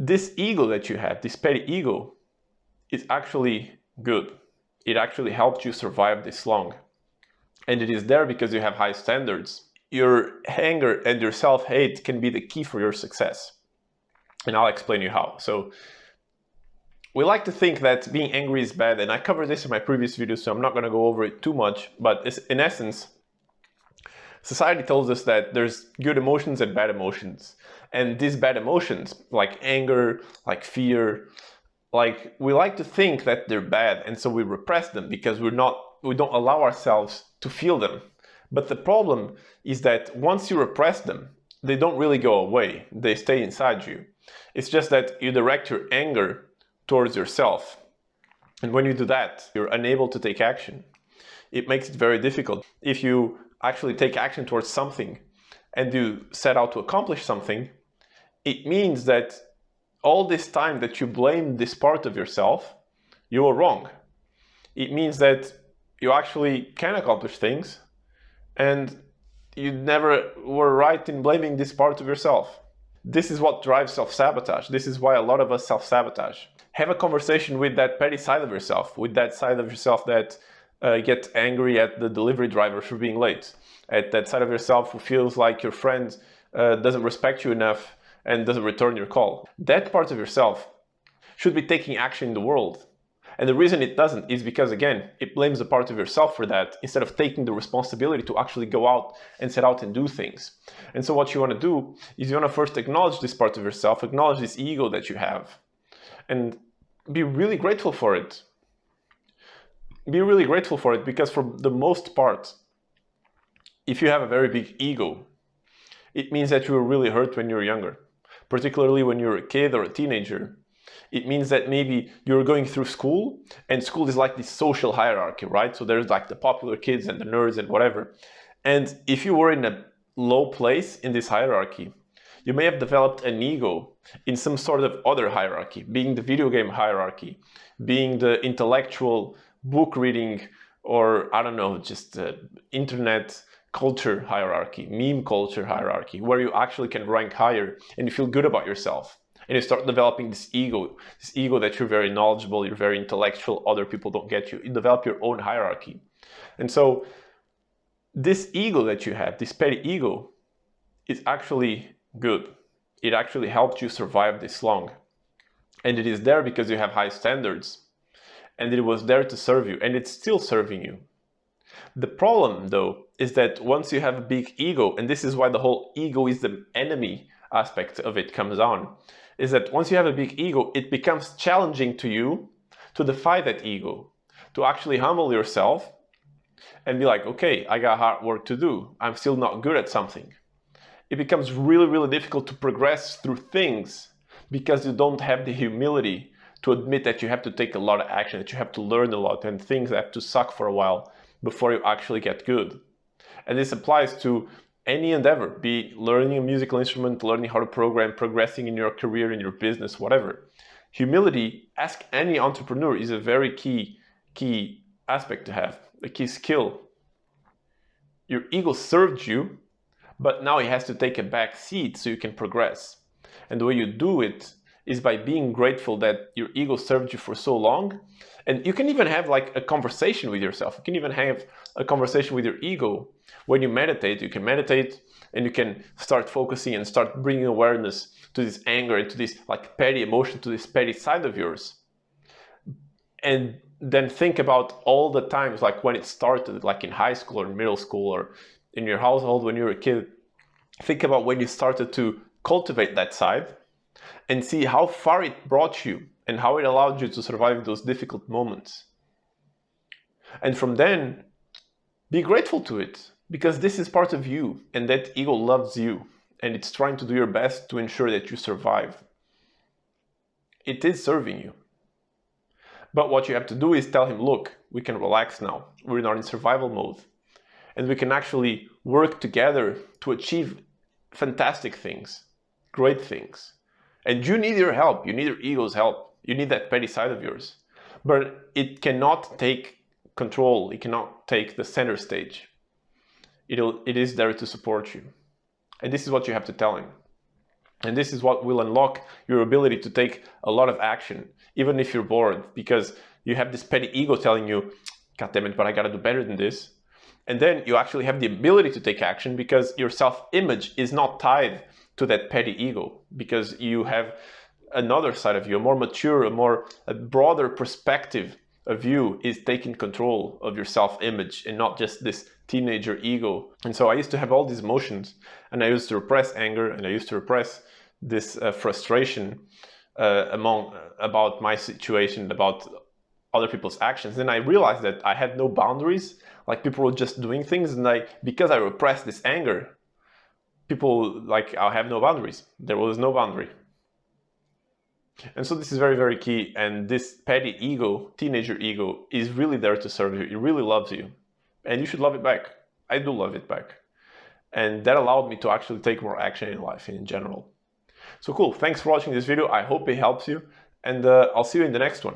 This ego that you have, this petty ego, is actually good. It actually helped you survive this long. And it is there because you have high standards. Your anger and your self-hate can be the key for your success. And I'll explain you how. So we like to think that being angry is bad, and I covered this in my previous video, so I'm not going to go over it too much, but in essence, society tells us that there's good emotions and bad emotions. And these bad emotions, like anger, like fear, we like to think that they're bad, and so we repress them because we don't allow ourselves to feel them. But the problem is that once you repress them, they don't really go away. They stay inside you. It's just that you direct your anger towards yourself. And when you do that, you're unable to take action. It makes it very difficult. If you actually take action towards something and you set out to accomplish something, it means that all this time that you blame this part of yourself, you were wrong. It means that you actually can accomplish things and you never were right in blaming this part of yourself. This is what drives self-sabotage. This is why a lot of us self-sabotage. Have a conversation with that petty side of yourself, with that side of yourself that gets angry at the delivery driver for being late, at that side of yourself who feels like your friend doesn't respect you enough and doesn't return your call. That part of yourself should be taking action in the world. And the reason it doesn't is because, again, it blames a part of yourself for that instead of taking the responsibility to actually go out and set out and do things. And so what you want to do is you want to first acknowledge this part of yourself, acknowledge this ego that you have, and be really grateful for it. Be really grateful for it because for the most part, if you have a very big ego, it means that you were really hurt when you were younger, particularly when you're a kid or a teenager. It means that maybe you're going through school, and school is like this social hierarchy, right? So there's like the popular kids and the nerds and whatever. And if you were in a low place in this hierarchy, you may have developed an ego in some sort of other hierarchy, being the video game hierarchy, being the intellectual book reading, or I don't know, just internet culture hierarchy, meme culture hierarchy, where you actually can rank higher and you feel good about yourself. And you start developing this ego that you're very knowledgeable, you're very intellectual, other people don't get you. You develop your own hierarchy. And so this ego that you have, this petty ego, is actually good. It actually helped you survive this long. And it is there because you have high standards. And it was there to serve you, and it's still serving you. The problem, though, is that once you have a big ego, and this is why the whole ego is the enemy aspect of it comes on, is that once you have a big ego, it becomes challenging to you to defy that ego, to actually humble yourself and be like, okay, I got hard work to do. I'm still not good at something. It becomes really, really difficult to progress through things because you don't have the humility to admit that you have to take a lot of action, that you have to learn a lot, and things have to suck for a while before you actually get good. And this applies to any endeavor, be learning a musical instrument, learning how to program, progressing in your career, in your business, whatever. Humility, ask any entrepreneur, is a very key aspect to have, a key skill. Your ego served you, but now it has to take a back seat so you can progress. And the way you do it is by being grateful that your ego served you for so long. And you can even have like a conversation with yourself. You can even have a conversation with your ego. When you meditate, you can meditate and you can start focusing and start bringing awareness to this anger and to this like petty emotion, to this petty side of yours. And then think about all the times like when it started, like in high school or middle school or in your household when you were a kid. Think about when you started to cultivate that side and see how far it brought you and how it allowed you to survive those difficult moments. And from then, be grateful to it, because this is part of you, and that ego loves you, and it's trying to do your best to ensure that you survive. It is serving you. But what you have to do is tell him, look, we can relax now. We're not in survival mode. And we can actually work together to achieve fantastic things, great things. And you need your help. You need your ego's help. You need that petty side of yours. But it cannot take control. It cannot take the center stage. It is there to support you. And this is what you have to tell him. And this is what will unlock your ability to take a lot of action, even if you're bored, because you have this petty ego telling you, God damn it, but I gotta do better than this. And then you actually have the ability to take action because your self-image is not tied to that petty ego, because you have another side of you, a more mature, a broader perspective of you is taking control of your self-image and not just this teenager ego. And so I used to have all these emotions, and I used to repress anger, and I used to repress this frustration about my situation, about other people's actions. Then I realized that I had no boundaries. Like, people were just doing things, and because I repressed this anger, people, like, I have no boundaries. There was no boundary. And so this is very, very key. And this petty ego, teenager ego, is really there to serve you. It really loves you. And you should love it back. I do love it back. And that allowed me to actually take more action in life in general. So cool. Thanks for watching this video. I hope it helps you. And I'll see you in the next one.